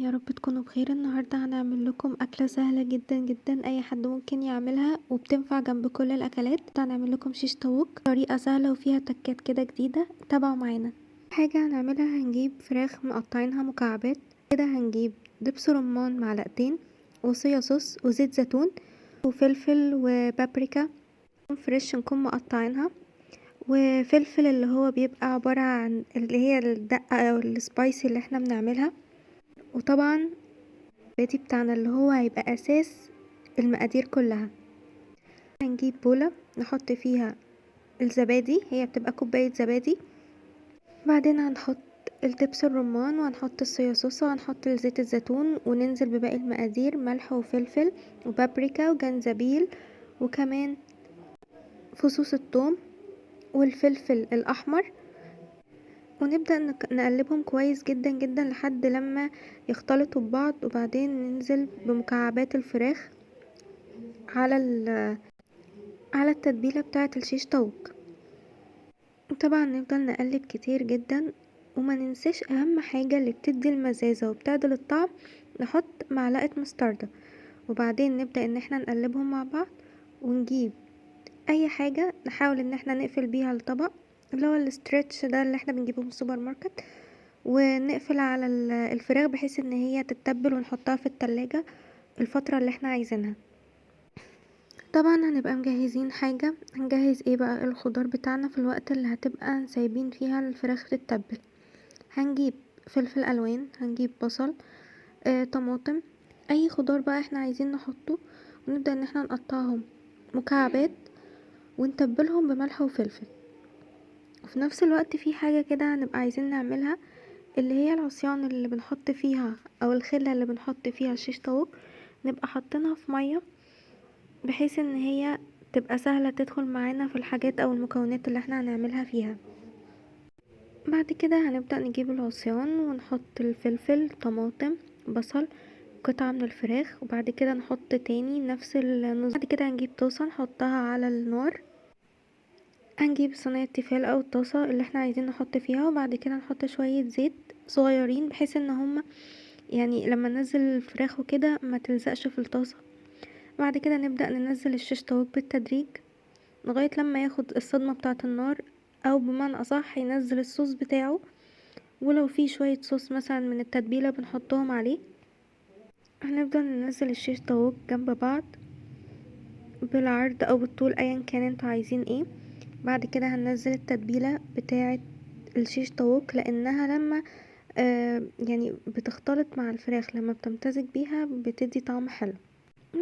يا رب تكونوا بخير. النهاردة هنعمل لكم أكلة سهلة جدا جدا أي حد ممكن يعملها وبتنفع جنب كل الأكلات. هنعمل لكم شيش طاووق طريقة سهلة وفيها تكات كده جديدة. تابعوا معانا. حاجة هنعملها، هنجيب فراخ مقطعينها مكعبات كده، هنجيب دبس رمان معلقتين وصويا صوص وزيت زيتون وفلفل وبابريكا فريش نكون مقطعينها، وفلفل اللي هو بيبقى عبارة عن اللي هي الدقة او السبايسي اللي احنا بنعملها، وطبعا الزبادي بتاعنا اللي هو هيبقى اساس المقادير كلها. هنجيب بولة نحط فيها الزبادي، هي بتبقى كوباية زبادي. بعدين هنحط الدبس الرمان وهنحط الصويا صوص وهنحط زيت الزيتون وننزل بباقي المقادير، ملح وفلفل وبابريكا وجنزبيل وكمان فصوص الثوم والفلفل الاحمر، ونبدأ نقلبهم كويس جدا جدا لحد لما يختلطوا ببعض، وبعدين ننزل بمكعبات الفراخ على التتبيلة بتاعة الشيش طاووق. طبعا نفضل نقلب كتير جدا، وما ننساش اهم حاجة اللي بتدي المزازة وبتعدل الطعم، نحط معلقة مستردة. وبعدين نبدأ ان احنا نقلبهم مع بعض، ونجيب اي حاجة نحاول ان احنا نقفل بيها الطبق، اللي هو الاسترتش ده اللي احنا بنجيبه من السوبر ماركت، ونقفل على الفراخ بحيث ان هي تتبل ونحطها في التلاجة الفترة اللي احنا عايزينها. طبعا هنبقى مجهزين حاجة، هنجهز ايه بقى؟ الخضار بتاعنا في الوقت اللي هتبقى سايبين فيها الفراخ تتبل. هنجيب فلفل الوان، هنجيب بصل، طماطم، اي خضار بقى احنا عايزين نحطه، ونبدأ ان احنا نقطعهم مكعبات ونتبلهم بملح وفلفل. وفي نفس الوقت في حاجة كده هنبقى عايزين نعملها، اللي هي العصيان اللي بنحط فيها او الخلة اللي بنحط فيها الشيش طاووق، نبقى حاطينها في مية بحيث ان هي تبقى سهلة تدخل معانا في الحاجات او المكونات اللي احنا هنعملها فيها. بعد كده هنبدأ نجيب العصيان ونحط الفلفل، طماطم، بصل، قطعة من الفراخ، وبعد كده نحط تاني نفس النظام. بعد كده هنجيب طاسة نحطها على النار، هنجيب صينية تيفال او الطاسة اللي احنا عايزين نحط فيها، وبعد كده نحط شوية زيت صغيرين بحيث ان هما يعني لما ننزل الفراخ وكده ما تلزقش في الطاسة. بعد كده نبدأ ننزل الشيش طاووق بالتدريج لغاية لما ياخد الصدمة بتاعة النار، او بمعنى اصح ينزل الصوص بتاعه، ولو في شوية صوص مثلا من التتبيلة بنحطهم عليه. هنفضل ننزل الشيش طاووق جنب بعض بالعرض او بالطول ايا كان انتوا عايزين ايه. بعد كده هننزل التتبيلة بتاعة الشيش طاووق، لانها لما يعني بتختلط مع الفراخ، لما بتمتزج بيها بتدي طعم حلو.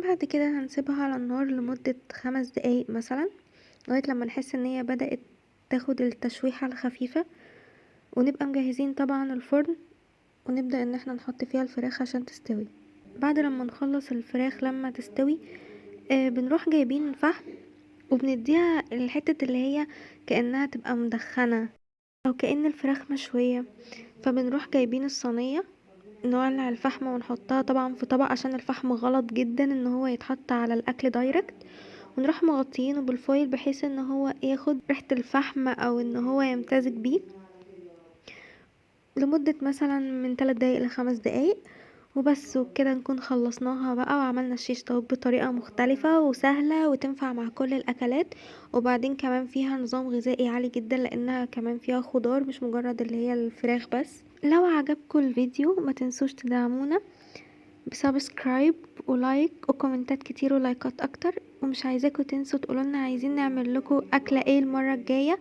بعد كده هنسيبها على النار لمدة 5 دقايق مثلا، لغاية لما نحس ان هي بدأت تاخد التشويحة الخفيفة، ونبقى مجهزين طبعا الفرن، ونبدأ ان احنا نحط فيها الفراخ عشان تستوي. بعد لما نخلص الفراخ لما تستوي بنروح جايبين فحم وبنديها الحتة اللي هي كأنها تبقى مدخنة او كأن الفراخ مشوية، فبنروح جايبين الصينية نولع الفحم ونحطها طبعا في طبق، عشان الفحم غلط جدا ان هو يتحط على الاكل دايركت، ونروح مغطيينه بالفويل بحيث ان هو ياخد ريحة الفحم او ان هو يمتزج بيه لمدة مثلا من 3 دقايق ل5 دقايق وبس. وبكده نكون خلصناها بقى، وعملنا الشيش طاووق بطريقة مختلفة وسهلة وتنفع مع كل الاكلات، وبعدين كمان فيها نظام غذائي عالي جدا لانها كمان فيها خضار مش مجرد اللي هي الفراخ بس. لو عجبكم الفيديو ما تنسوش تدعمونا بسبسكرايب ولايك وكومنتات كتير ولايكات اكتر، ومش عايزاكم تنسوا تقولولنا عايزين نعمل لكم اكلة ايه المرة الجاية،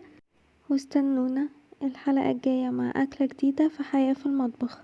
واستنونا الحلقة الجاية مع اكلة جديدة في حياة في المطبخ.